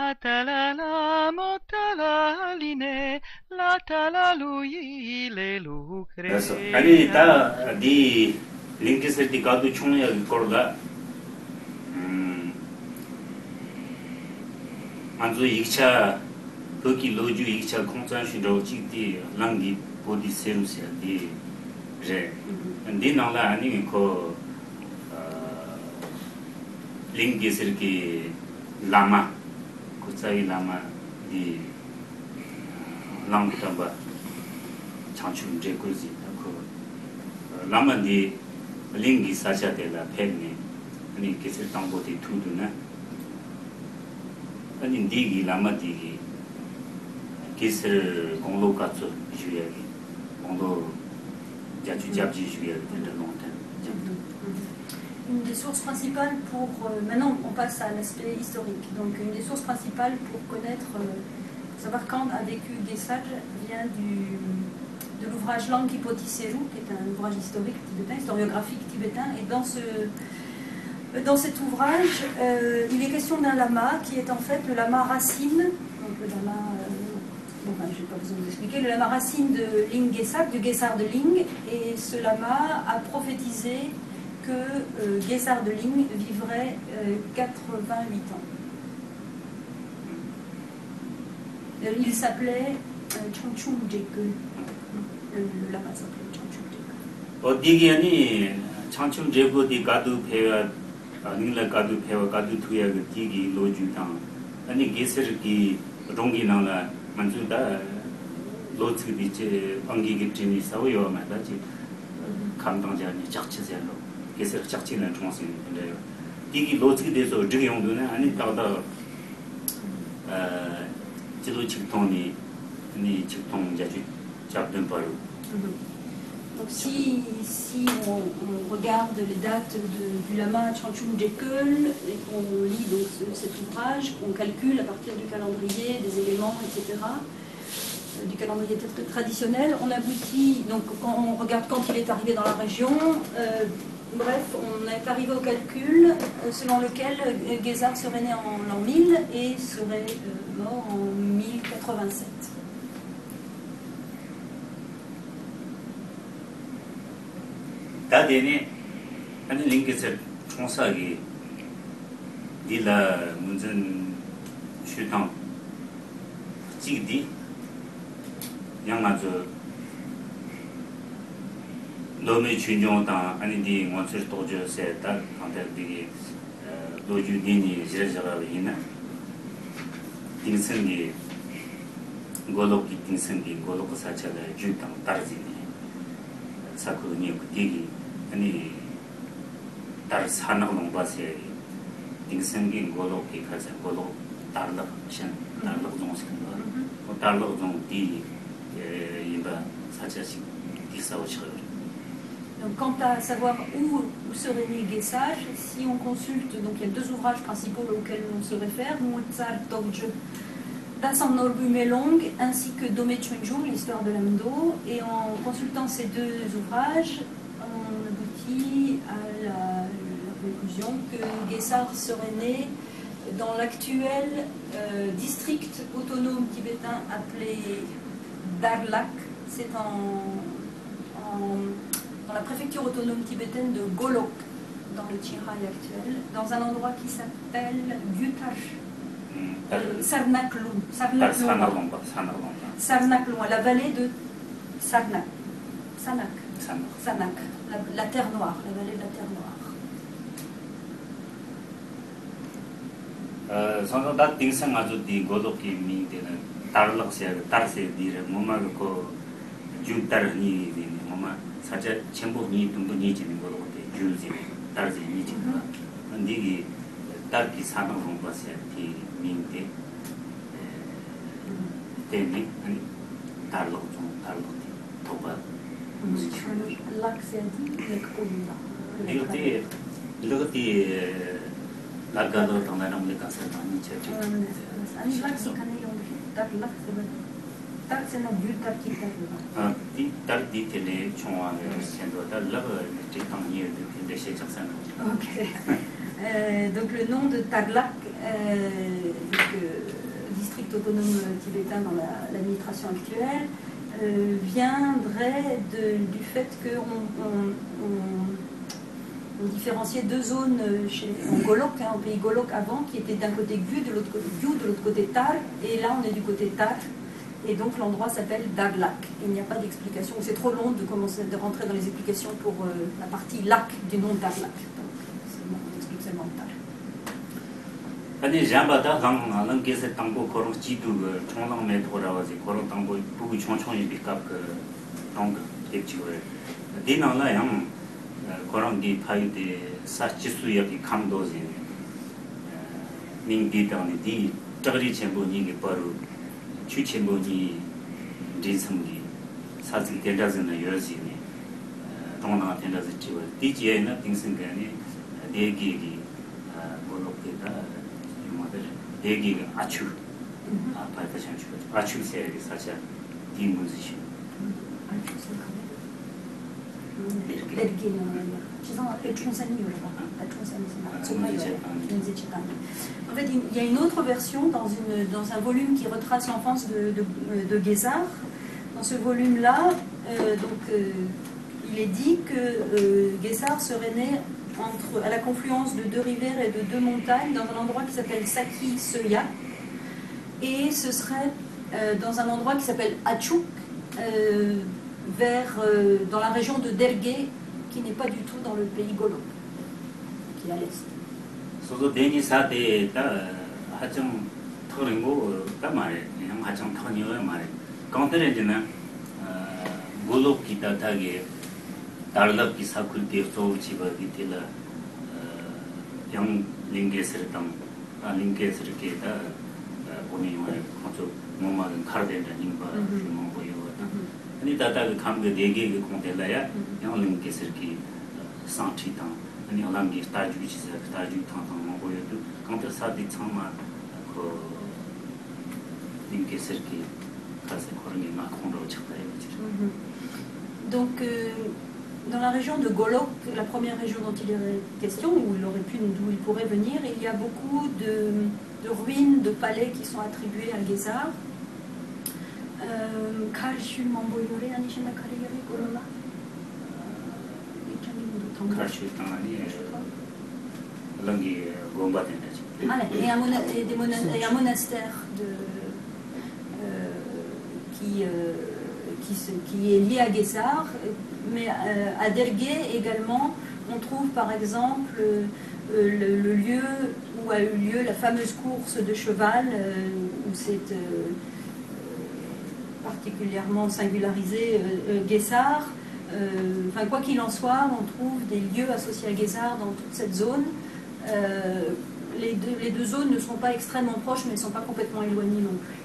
La ta la la mo ta la line la ta la lu yi le lu 그래서 아니 crea. 다네 링크스 디 가도 총야 거가 안주 2차 거기 로주 2차 공장신도 지디 랑기 보디 세루스야 디 제 디나라 아니 그 링크스기 라마 고짜이 라마 디 랑부터바 장춘 제 거지 그 라마디 링기 사자데라 팬니 아니 계속 당보디 투두나 아니 디기 라마디기 계속 공로가서 주야기 공로 자주 잡지 주야기 되는 롱탄 Une des sources principales pour... maintenant, on passe à l'aspect historique. Donc, une des sources principales pour connaître... savoir quand a vécu Gesage vient de l'ouvrage Lanki Potiseru, qui est un ouvrage historique tibétain, historiographique tibétain. Et dans cet ouvrage, il est question d'un lama qui est en fait le lama racine. Donc, le lama... je n'ai pas besoin de vous expliquer. Le lama racine de Ling Gesag, du Gesar de Ling. Et ce lama a prophétisé que Gesar de Ling vivrait 88 ans. Il s'appelait Chanchung Jekul. Le lama s'appelait Chanchung Jekul. 어디기 아니 창춘 제고디 가두 배와 아니라 가두 배와 가두 투야 그 디기 로주당 아니 게서기 롱기나라 만주다 로츠기 제 안기기 진이 사고요 마다지 감당자니 작치세로 게서 작치는 중앙선인데요 디기 로츠기 돼서 저기 용도는 아니 따다 지도 직통이 아니 직통 자주 잡던 바로 Donc si on regarde les dates du lama Chanchung Jekul et qu'on lit donc cet ouvrage, qu'on calcule à partir du calendrier, des éléments, etc., du calendrier traditionnel, on aboutit, donc quand on regarde quand il est arrivé dans la région, bref, on est arrivé au calcul selon lequel Gesar serait né en l'an 1000 et serait mort en 1087. 다데네 아니 링크서 총사기 딜라 문전 슈탕 지디 양마저 너무 중요하다 아니디 원서 도저세다 한테디 도주디니 지르자라이나 딩성기 고록기 딩성기 고록 사차가 주당 따르지니 사코니 그디기 아니 다른 산업농 바세 딩성기 고록기 가서 고록 달러 신 달러 종식 거 달러 종디 이바 사차식 디사오시고 Donc, quant à savoir où serait né Gesage, si on consulte, donc il y a deux ouvrages principaux auxquels on se réfère, Mutsar Togje, Dasan Norbu Melong, ainsi que Dome Chunjung, l'histoire de l'Amdo, et en consultant ces deux ouvrages, on aboutit à la conclusion que Gesar serait né dans l'actuel district autonome tibétain appelé Darlak, c'est dans la préfecture autonome tibétaine de Golok, dans le Chirai actuel, dans un endroit qui s'appelle Gyutash, Sarnaklon, la vallée de Sarnak, Sanak, la terre noire, la vallée de la terre noire. 선소다 딩성 아주 디 고독기 미데는 달럭세 달세 디레 뭐마고 준다르니 뭐마 사자 전부 니 등분이 지는 거로 돼 주지 달세 니 지는 거 근데 달기 사는 건 봐서 디 민데 때문에 아니 달럭 좀 달럭 도바 이것이 나가도 당나라 물가 살만이 제주 아니 락시 칸이용 달락 달세나 뷰타키 달락 디 달디 텔레 총화에 센도 달락 디 당니에 데 시작선 오케이 Donc le nom de Tarlac, district autonome tibétain dans l'administration actuelle, viendrait du fait qu'on différenciait deux zones en Golok, en pays Golok avant, qui étaient d'un côté Gyu, de l'autre côté Tar, et là on est du côté Tar, et donc l'endroit s'appelle Darlac. Il n'y a pas d'explication, c'est trop long de rentrer dans les explications pour la partie lac du nom Darlac. Donc c'est bon, on explique seulement Tar. 아니 잠바다 강나는 게세 땅고 거런 지도 총랑 메도라와지 거런 땅고 부구 총총이 비값 그 동 대지고 디나나양 거런 디 파이데 사치수역이 감도지 닝디다니 디 저리 전부니 바로 추천부니 진성기 사실 대다즈는 여지니 동나 대다즈 지고 디지에는 딩승간이 대기기 뭐로게다 대기가 아추 발표장 주고 아추 세력이 사실 이 문제시 En fait, il y a une autre version dans un volume qui retrace l'enfance de Guésard. Dans ce volume-là, il est dit que Guésard serait né à la confluence de deux rivières et de deux montagnes dans un endroit qui s'appelle Saki Seya, et ce serait dans un endroit qui s'appelle Achuk, dans la région de Derge, qui n'est pas du tout dans le pays Golok, qui est à l'est. 소소 대니 사대다 하정 터링고 까마레 그냥 하정 터니어 말에 강들에는 골록 기타타게 달랍 기사쿨 대소 지바기 텔라 영 링게스르당 링게스르게다 보니 말 아주 뭐만 카르데나 님바 뭐 보여다 아니 다다가 감게 네개 공텔라야 영 링게스르기 상치당 아니 알람기 스타주지스 스타주 탕탕 보여도 강들 사디 참마 그 링게스르기 가서 그런 게 마콘으로 찾아야 되지. Donc dans la région de Golok, la première région dont il est question, d'où il pourrait venir, il y a beaucoup de ruines, de palais qui sont attribués à Guésard. Et un monastère qui est lié à Guésard, mais à Derge également, on trouve par exemple le lieu où a eu lieu la fameuse course de cheval, où c'est particulièrement singularisé Guésard. Enfin, quoi qu'il en soit, on trouve des lieux associés à Guésard dans toute cette zone. Les deux zones ne sont pas extrêmement proches, mais elles ne sont pas complètement éloignées non plus.